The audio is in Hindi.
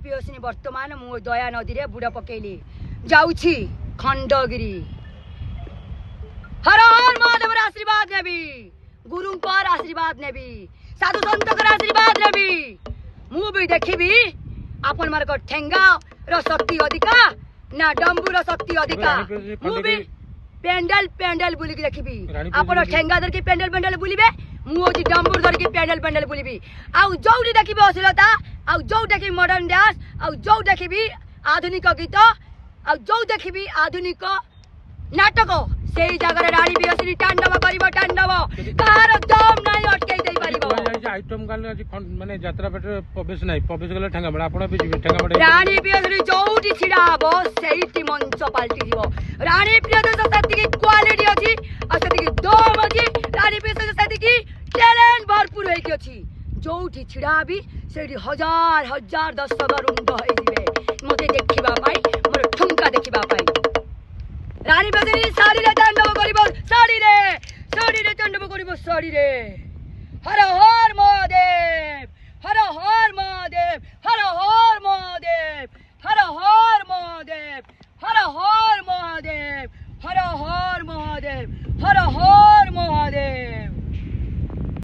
पियोसिनी वर्तमान मु दया नदी रे बुड़ पकेली जाउछि खंडगिरी हर हर महादेव आशीर्वाद नेबी गुरु आशीर्वाद नेबी साधु संत आशीर्वाद नेबी मु भी देखी आपण मार ठेंगा रो शक्ति अधिका ना डंबू रो शक्ति अधिका मु भी पेंडल पेंडल बुली देखी आपण ठेंगा धर के पेंडल पेंडल बुलिबे मु होची डंबूर धर के पेंडल पेंडल बुलिबी आउ जोडी देखिबे अश्लीलता आउ जो देखी मॉडर्न डांस आउ जो देखी आधुनिक गीत आउ जो देखी आधुनिक नाटक से जगह राणी बियसिनी तांडव करिवो तांडव कार दम नाही अटकाई देई परिबो आइटम गाल माने यात्रा पेट प्रवेश गले ठेंगा बडा आपण भी ठेंगा बडा राणी बियसिनी जोडी छिडाबो सेहिटी मंच पाल्टी दिबो राणी प्रियदर्शन सती की क्वालिटी अछि आ सती की दम अछि राणी बियसिनी सती की टैलेंट भरपूर होई की अछि जोठी छिडाबी सेठी हजार हजार दर्शक रुंड होई दिबे मते देखिबा पाई मोर ठुमका देखिबा पाई रानी बियसिनी साड़ी रे तांडव करिबो साड़ी रे तांडव करिबो साड़ी रे हर हर महादेव